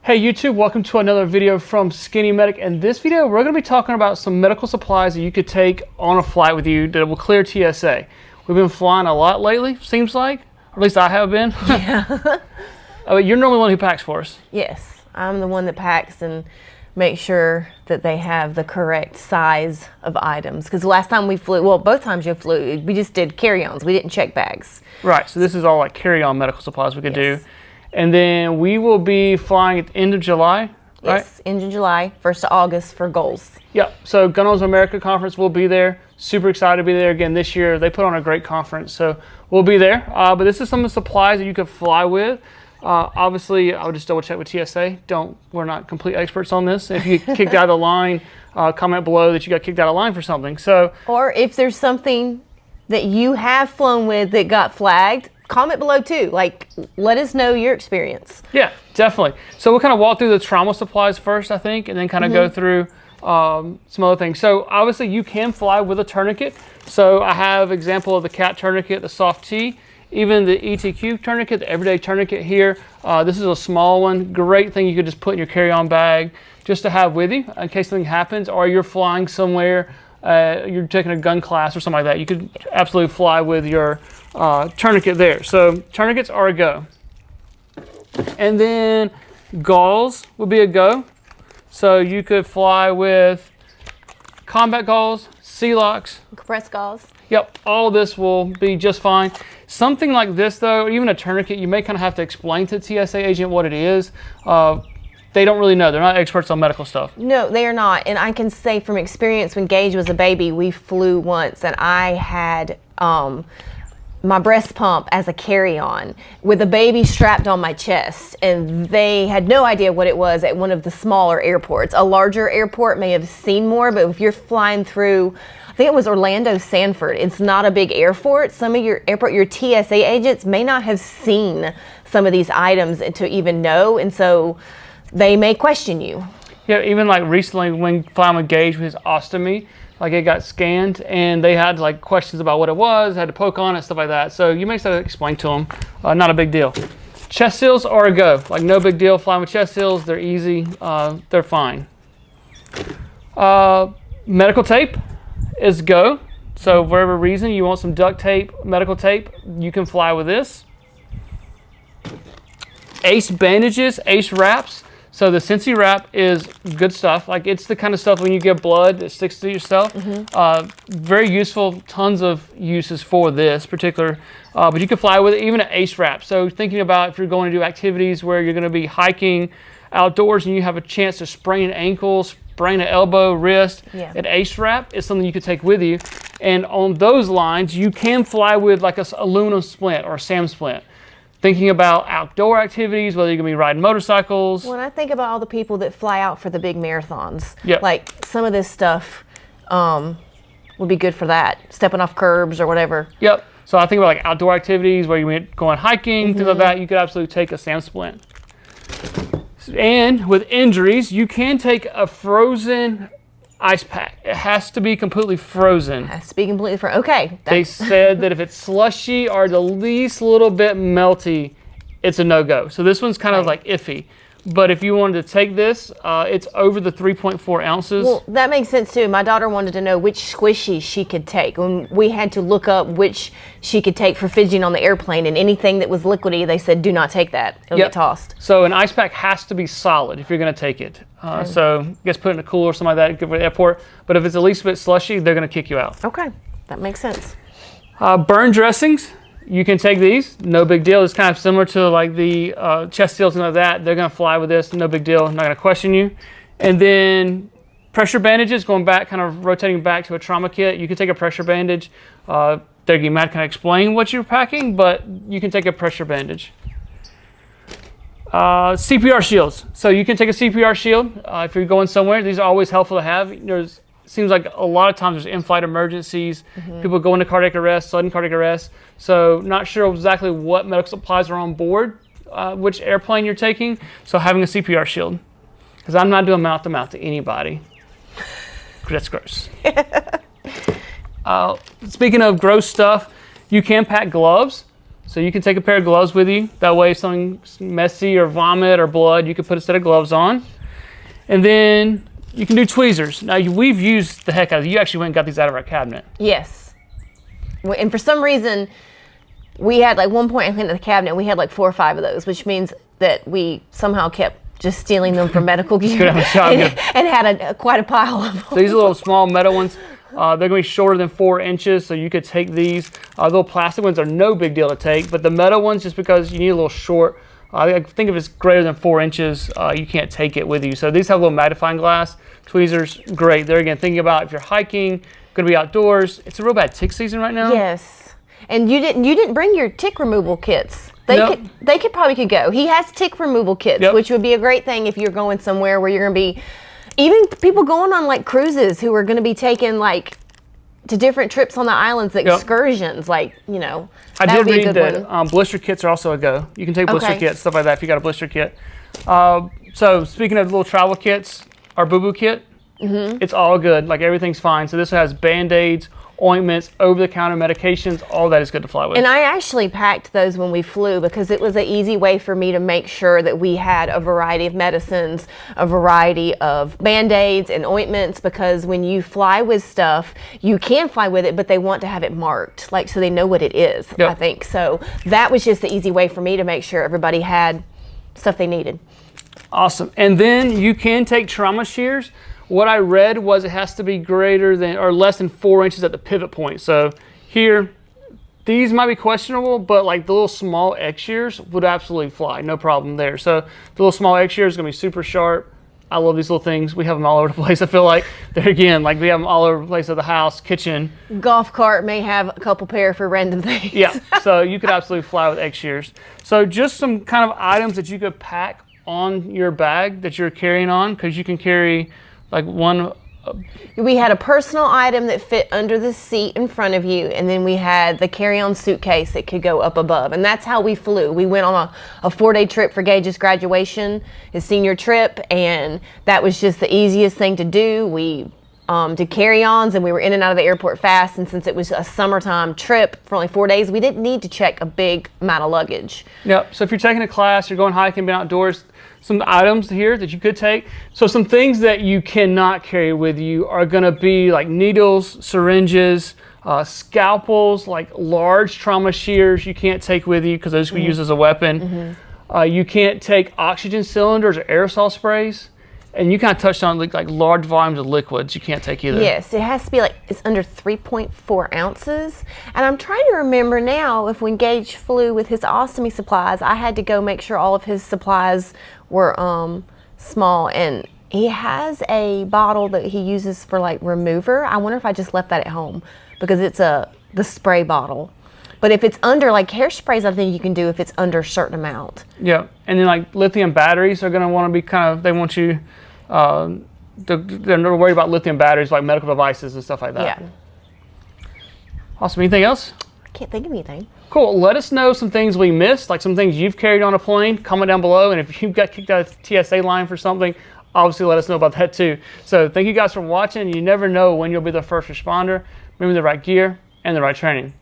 Hey YouTube, welcome to another video from Skinny Medic. In this video, we're going to be talking about some medical supplies that you could take on a flight with you that will clear TSA. We've been flying a lot lately, seems like. Or at least I have been. Yeah. You're normally the one who packs for us. Yes, I'm the one that packs and makes sure that they have the correct size of items. Because the last time we flew, well, both times you flew, we just did carry-ons. We didn't check bags. Right, so this is all like carry-on medical supplies we could do. And then we will be flying at the end of July, right? Yes, end of July, 1st of August for goals. Yep, so Gun Owners of America conference will be there. Super excited to be there again this year. They put on a great conference, so we'll be there. But this is some of the supplies that you could fly with. Obviously, I would just double check with TSA. We're not complete experts on this. If you get kicked out of the line, comment below that you got kicked out of line for something. Or if there's something that you have flown with that got flagged, comment below too. Like, let us know your experience. Yeah, definitely. So we'll kind of walk through the trauma supplies first, I think, and then kind of go through some other things. So obviously you can fly with a tourniquet. So I have example of the CAT tourniquet, the soft T, even the ETQ tourniquet, the everyday tourniquet here. This is a small one. Great thing you could just put in your carry-on bag just to have with you in case something happens, or you're flying somewhere, you're taking a gun class or something like that. You could absolutely fly with your tourniquet there. So tourniquets are a go. And then gauze would be a go. So you could fly with combat gauze, sea-locks. Compressed gauze. Yep, all of this will be just fine. Something like this though, even a tourniquet, you may kind of have to explain to the TSA agent what it is. They don't really know. They're not experts on medical stuff. No, they are not. And I can say from experience, when Gage was a baby, we flew once and I had my breast pump as a carry-on with a baby strapped on my chest, and they had no idea what it was at one of the smaller airports. A larger airport may have seen more, but if you're flying through, I think it was Orlando Sanford, it's not a big airport. Some of your TSA agents may not have seen some of these items to even know, and so they may question you. Yeah, even like recently when flying with Gage with his ostomy, like it got scanned and they had like questions about what it was, had to poke on it, stuff like that. So you may have to explain to them, not a big deal. Chest seals are a go, like no big deal. Flying with chest seals, they're easy, they're fine. Medical tape is go. So for whatever reason you want some duct tape, medical tape, you can fly with this. Ace bandages, Ace wraps. So the Sensi wrap is good stuff. Like it's the kind of stuff when you get blood that sticks to yourself. Very useful, tons of uses for this particular, but you can fly with it, even an Ace wrap. So thinking about if you're going to do activities where you're going to be hiking outdoors and you have a chance to sprain an ankle, sprain an elbow, wrist, an Ace wrap is something you could take with you. And on those lines, you can fly with like a aluminum splint or a SAM splint. Thinking about outdoor activities, whether you're gonna be riding motorcycles. When I think about all the people that fly out for the big marathons, yep, like some of this stuff would be good for that, stepping off curbs or whatever. Yep, so I think about like outdoor activities where you're going hiking, things like that, you could absolutely take a SAM splint. And with injuries, you can take a frozen ice pack. It has to be completely frozen. It has to be completely frozen. Okay. They said that if it's slushy or the least little bit melty, it's a no-go. So this one's kind of like iffy. But if you wanted to take this, it's over the 3.4 ounces. Well, that makes sense too. My daughter wanted to know which squishies she could take. When we had to look up which she could take for fidgeting on the airplane, and anything that was liquidy, they said, do not take that. It'll get tossed. So an ice pack has to be solid if you're going to take it. So I guess put it in a cooler or something like that, good for the airport. But if it's at least a bit slushy, they're going to kick you out. Okay, that makes sense. Burn dressings. You can take these, no big deal. It's kind of similar to like the chest seals and like that. They're gonna fly with this, no big deal, not gonna question you. And then pressure bandages, going back, kind of rotating back to a trauma kit. You can take a pressure bandage. You might kind of explain what you're packing, but you can take a pressure bandage. CPR shields. So you can take a CPR shield if you're going somewhere. These are always helpful to have. Seems like a lot of times there's in-flight emergencies, people go into cardiac arrest, sudden cardiac arrest. So not sure exactly what medical supplies are on board, which airplane you're taking. So having a CPR shield, because I'm not doing mouth-to-mouth to anybody. That's gross. Speaking of gross stuff, you can pack gloves. So you can take a pair of gloves with you. That way if something's messy or vomit or blood, you can put a set of gloves on. And then you can do tweezers. Now we've used the heck out of it. You actually went and got these out of our cabinet. Yes. And for some reason, we had like one point I cleaned the cabinet, we had like 4 or 5 of those, which means that we somehow kept just stealing them from medical gear and had quite a pile of them. So these are little small metal ones. They're going to be shorter than 4 inches, so you could take these. Little plastic ones are no big deal to take, but the metal ones, just because you need a little short, I think if it's greater than 4 inches, you can't take it with you. So these have a little magnifying glass. Tweezers, great. They're, again, thinking about if you're hiking, going to be outdoors. It's a real bad tick season right now. Yes. And you didn't bring your tick removal kits. They could go. He has tick removal kits, which would be a great thing if you're going somewhere where you're going to be, even people going on like cruises who are going to be taking like to different trips on the islands, excursions, like, you know. I did read that blister kits are also a go. You can take blister kits, stuff like that if you got a blister kit. So speaking of little travel kits, our boo-boo kit, it's all good. Like everything's fine. So this has Band-Aids, ointments, over-the-counter medications, all that is good to fly with. And I actually packed those when we flew because it was an easy way for me to make sure that we had a variety of medicines, a variety of Band-Aids and ointments, because when you fly with stuff, you can fly with it, but they want to have it marked, like so they know what it is, I think. So that was just the easy way for me to make sure everybody had stuff they needed. Awesome. And then you can take trauma shears. What I read was it has to be greater than or less than 4 inches at the pivot point. So here, these might be questionable, but like the little small X shears would absolutely fly, no problem there. So the little small X shears is gonna be super sharp. I love these little things. We have them all over the place. I feel like they're, again, like we have them all over the place of the house, kitchen. Golf cart may have a couple pair for random things. Yeah, so you could absolutely fly with X shears. So just some kind of items that you could pack on your bag that you're carrying on, because you can carry like one. We had a personal item that fit under the seat in front of you, and then we had the carry-on suitcase that could go up above, and that's how we flew. We went on a 4-day trip for Gage's graduation, his senior trip, and that was just the easiest thing to do. We did carry-ons, and we were in and out of the airport fast, and since it was a summertime trip for only 4 days, we didn't need to check a big amount of luggage. Yep, so if you're taking a class, you're going hiking, being outdoors, some items here that you could take. So some things that you cannot carry with you are gonna be like needles, syringes, scalpels, like large trauma shears you can't take with you because those can be used as a weapon. You can't take oxygen cylinders or aerosol sprays. And you kind of touched on like large volumes of liquids you can't take either. Yes, it has to be like, it's under 3.4 ounces. And I'm trying to remember now if when Gage flew with his ostomy supplies, I had to go make sure all of his supplies were small. And he has a bottle that he uses for like remover. I wonder if I just left that at home because it's the spray bottle. But if it's under, like hairsprays, I think you can do if it's under a certain amount. Yeah, and then like lithium batteries are gonna wanna be kind of, they want you, they're not worried about lithium batteries like medical devices and stuff like that. Yeah. Awesome, anything else? I can't think of anything. Cool, let us know some things we missed, like some things you've carried on a plane, comment down below, and if you got kicked out of the TSA line for something, obviously let us know about that too. So thank you guys for watching. You never know when you'll be the first responder. Remember the right gear and the right training.